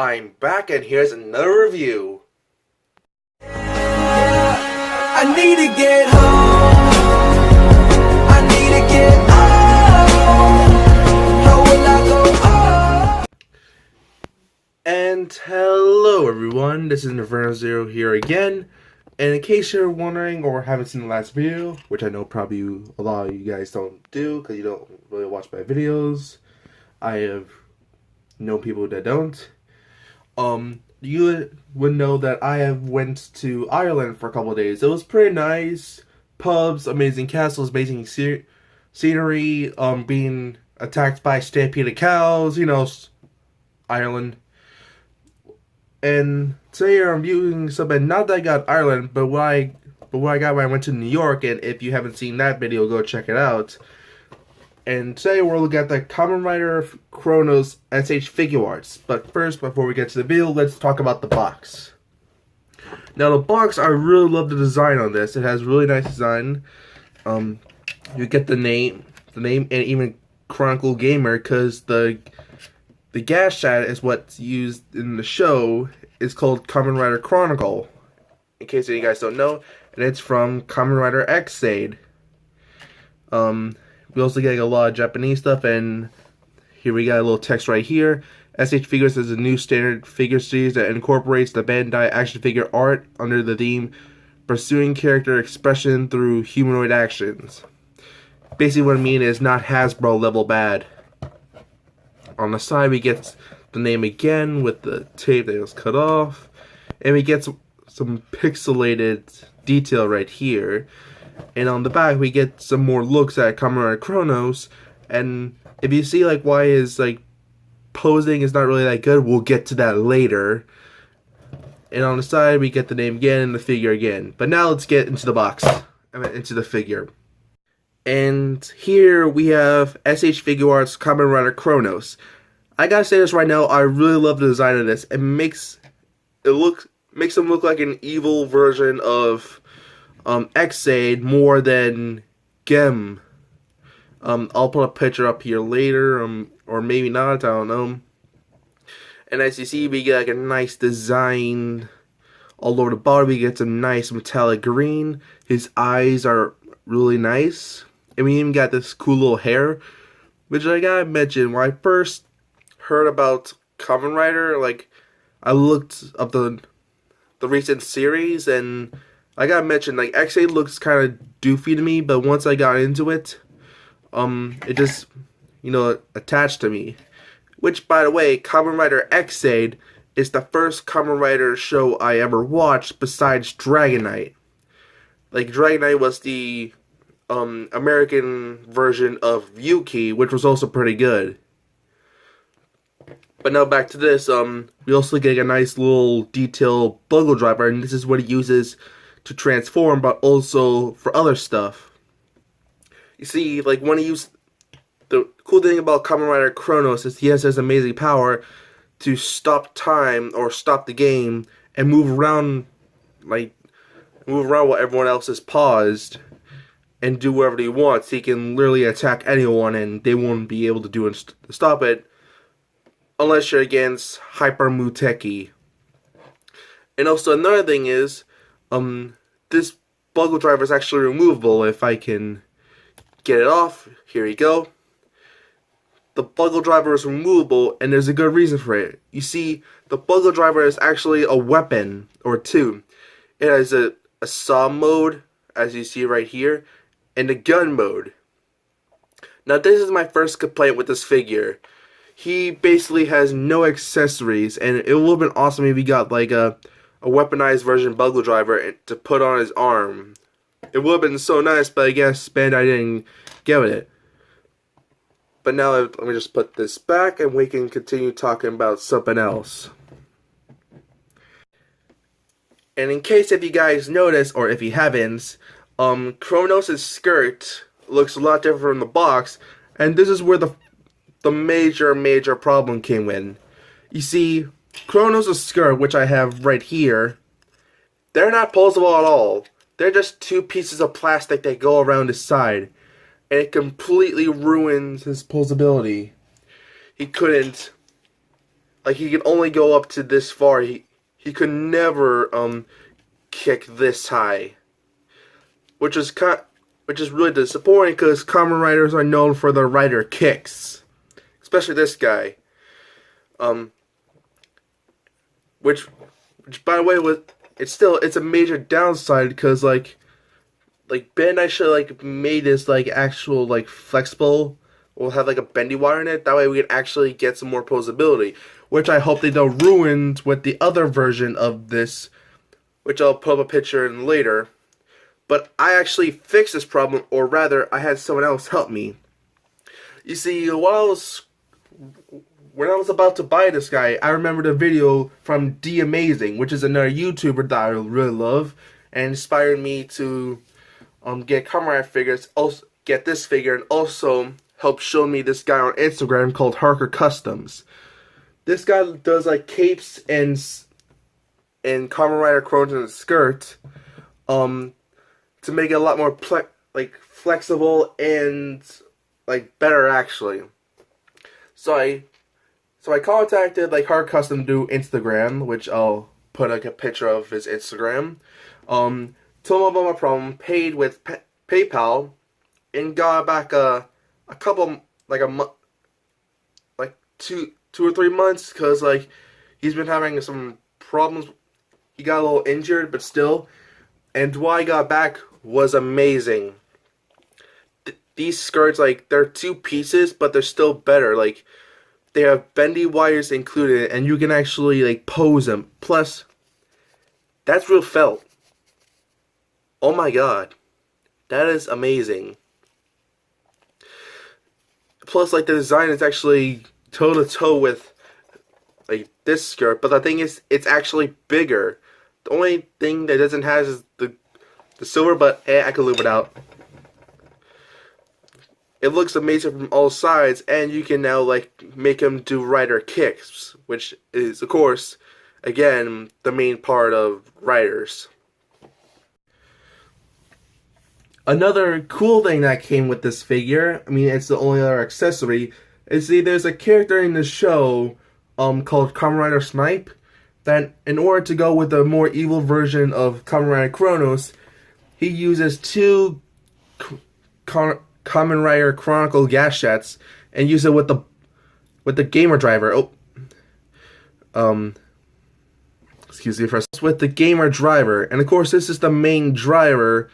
I'm back and here's another review. I need to get home. I need to get home. How will I go home? And hello everyone, this is Inferno Zero here again. And in case you're wondering or haven't seen the last video, which I know probably a lot of you guys don't do because you don't really watch my videos. I have known people that don't. You would know that I have went to Ireland for a couple of days. It was pretty nice. Pubs, amazing castles, amazing scenery, being attacked by stampeded cows, Ireland. And today I'm viewing something, not that I got Ireland, but what I got when I went to New York, and if you haven't seen that video, go check it out. And today we're looking at the Kamen Rider Cronus SH figuarts. But first, before we get to the video, let's talk about the box. Now the box, I really love the design on this. It has really nice design. You get the name, and even Chronicle Gamer, because the gas chat is what's used in the show. Is called Kamen Rider Chronicle, in case you guys don't know, and it's from Kamen Rider Xade. We also get a lot of Japanese stuff, and here we got a little text right here. SH Figures is a new standard figure series that incorporates the Bandai action figure art under the theme pursuing character expression through humanoid actions. Basically what I mean is not Hasbro level bad. On the side we get the name again with the tape that was cut off, and we get some pixelated detail right here. And on the back we get some more looks at Kamen Rider Cronus, and if you see why his posing is not really that good, we'll get to that later. And on the side we get the name again and the figure again. But now let's get into the box, into the figure. And here we have SH Figuarts Kamen Rider Cronus. I gotta say this right now, I really love the design of this. It makes him look like an evil version of Xade more than Gem. I'll put a picture up here later, or maybe not, I don't know. And as you see, we get a nice design all over the bottom. We get some nice metallic green. His eyes are really nice. And we even got this cool little hair, which I gotta mention, when I first heard about Kamen Rider, I looked up the recent series, and I gotta mention, Xade looks kind of doofy to me, but once I got into it, it just, attached to me. Which, by the way, Kamen Rider Xade is the first Kamen Rider show I ever watched besides Dragon Knight. Dragon Knight was the American version of Yuki, which was also pretty good. But now back to this, we also get a nice little detailed Buggle Driver, and this is what he uses to transform, but also for other stuff. You see, when he used, the cool thing about Kamen Rider Cronus is he has this amazing power to stop time, or stop the game, and move around while everyone else is paused, and do whatever he wants. He can literally attack anyone, and they won't be able to do it to stop it, unless you're against Hyper Muteki. And also another thing is, this Buggle Driver is actually removable. If I can get it off, here you go. The Buggle Driver is removable, and there's a good reason for it. You see, the Buggle Driver is actually a weapon, or two. It has a saw mode, as you see right here, and a gun mode. Now this is my first complaint with this figure. He basically has no accessories, and it would have been awesome if he got a weaponized version Buggle Driver to put on his arm. It would have been so nice, but I guess Bandai didn't get it. But now let me just put this back, and we can continue talking about something else. And in case if you guys notice, or if you haven't, Cronus' skirt looks a lot different from the box, and this is where the major problem came in. You see, Cronus' skirt, which I have right here, they're not posable at all. They're just two pieces of plastic that go around his side, and it completely ruins his posability. He couldn't like he can only go up to this far. He could never kick this high, which is really disappointing because Kamen Riders are known for their rider kicks, especially this guy. Which by the way it's a major downside because like Bandai should like made this like actual like flexible or have like a bendy wire in it. That way we can actually get some more posability, which I hope they don't ruin with the other version of this, which I'll put up a picture in later. But I actually fixed this problem, or rather, I had someone else help me. You see, when I was about to buy this guy, I remembered a video from D Amazing, which is another YouTuber that I really love, and inspired me to get Kamen Rider figures, also get this figure, and also helped show me this guy on Instagram called Harker Customs. This guy does like capes and Kamen Rider Cronus and skirt, to make it a lot more flexible and like better actually. So I contacted like Hard Custom do Instagram, which I'll put like a picture of his Instagram. Told him about my problem, paid with PayPal, and got back a couple like a month, like two or 3 months, because like he's been having some problems. He got a little injured, but still. And what I got back was amazing. These skirts, like, they're 2 pieces, but they're still better. Like, they have bendy wires included, and you can actually, like, pose them. Plus, that's real felt. Oh my god. That is amazing. Plus, like, the design is actually toe-to-toe with, like, this skirt. But the thing is, it's actually bigger. The only thing that it doesn't have is the silver, but I can live without. It looks amazing from all sides, and you can now like make him do rider kicks, which is, of course, again, the main part of riders. Another cool thing that came with this figure, I mean, it's the only other accessory, is there's a character in the show called Kamen Rider Snipe, that in order to go with the more evil version of Kamen Rider Cronus, he uses 2 Kamen Rider Chronicle gas jets and use it with the gamer driver. Excuse me for with the gamer driver, and of course this is the main driver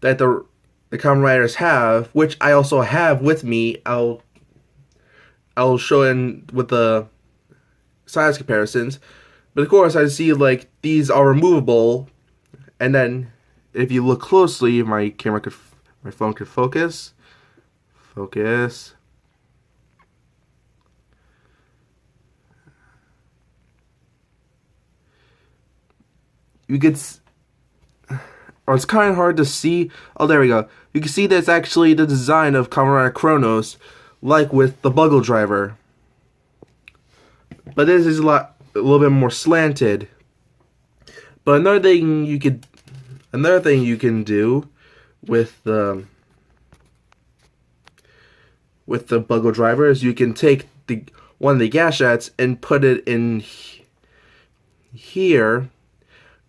that the Kamen Riders have, which I also have with me. I'll show in with the size comparisons. But of course, I see like these are removable, and then if you look closely, my phone could focus. Focus. You could, or it's kind of hard to see. Oh, there we go. You can see that's actually the design of Kamen Rider Cronus, like with the Bugle driver. But this is a little bit more slanted. But another thing you can do with the Bugle driver is you can take one of the gas jets and put it in here,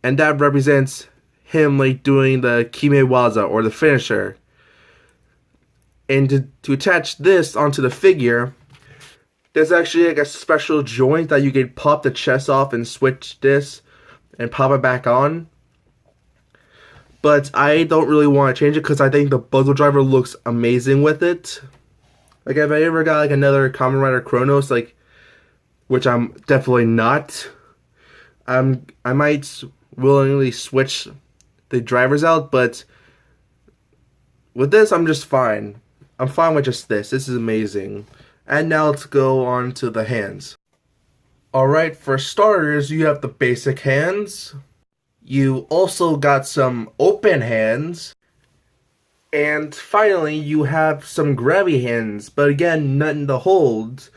and that represents him like doing the Kimewaza or the finisher. And to attach this onto the figure, there's actually like a special joint that you can pop the chest off and switch this and pop it back on. But I don't really want to change it because I think the Bugle driver looks amazing with it. Like if I ever got like another Kamen Rider Cronus, like, which I'm definitely not, I might willingly switch the drivers out, but with this I'm just fine. I'm fine with just this. This is amazing. And now let's go on to the hands. Alright, for starters, you have the basic hands. You also got some open hands. And finally, you have some grabby hands, but again, nothing to hold.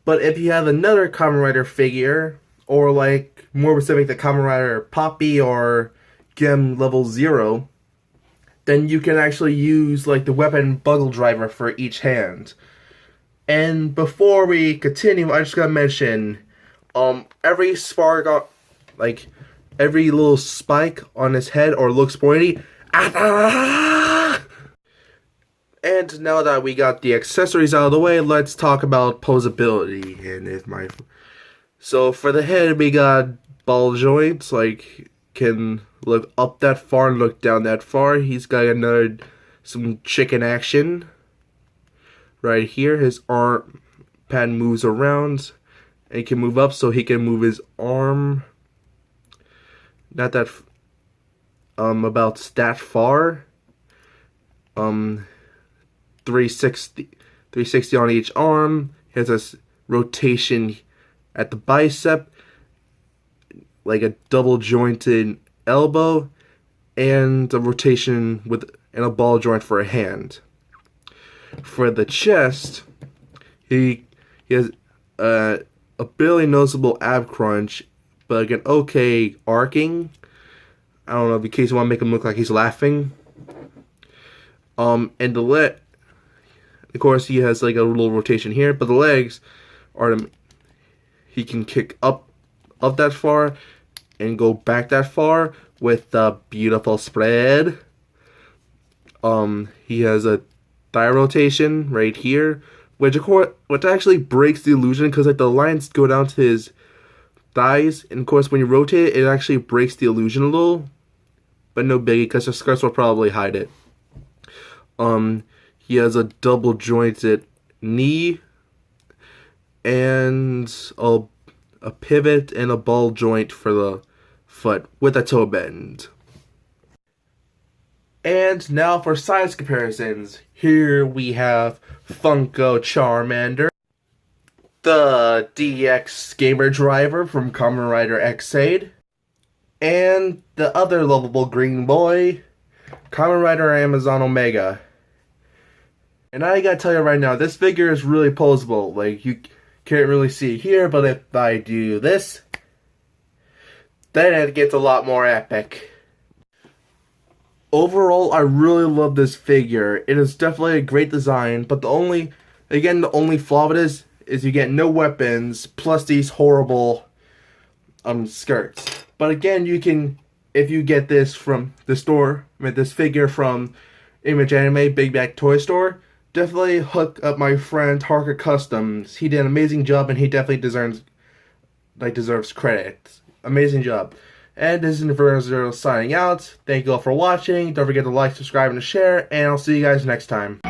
But if you have another Kamen Rider figure, or like, more specific, the Kamen Rider Poppy or Gem Level 0, then you can actually use like the weapon Bugle driver for each hand. And before we continue, I just gotta mention, Every spark on, like, every little spike on his head or looks pointy. And now that we got the accessories out of the way, let's talk about posability. So for the head, we got ball joints, like can look up that far and look down that far. He's got some chicken action right here. His arm pad moves around and can move up, so he can move his arm. Not that about that far. 360 on each arm. He has a rotation at the bicep, like a double jointed elbow, and a rotation and a ball joint for a hand. For the chest, he has a barely noticeable ab crunch, but like an okay arcing. I don't know, in case you want to make him look like he's laughing. And of course, he has like a little rotation here, but the legs he can kick up that far and go back that far with the beautiful spread. He has a thigh rotation right here, which actually breaks the illusion because like the lines go down to his thighs, and of course when you rotate it, it actually breaks the illusion a little, but no biggie because the skirts will probably hide it. He has a double jointed knee and a pivot and a ball joint for the foot with a toe bend. And now for size comparisons. Here we have Funko Charmander, the DX Gamer Driver from Kamen Rider Xaid, and the other lovable green boy, Kamen Rider Amazon Omega. And I gotta tell you right now, this figure is really posable. Like, you can't really see it here, but if I do this, then it gets a lot more epic. Overall, I really love this figure. It is definitely a great design, but the only flaw of it is you get no weapons, plus these horrible skirts. But again, you can, if you get this from the store, this figure from Image Anime Big Bad Toy Store, definitely hook up my friend Harker Customs. He did an amazing job, and he definitely deserves credit. Amazing job. And this is Inferno Zero signing out. Thank you all for watching. Don't forget to like, subscribe, and share. And I'll see you guys next time.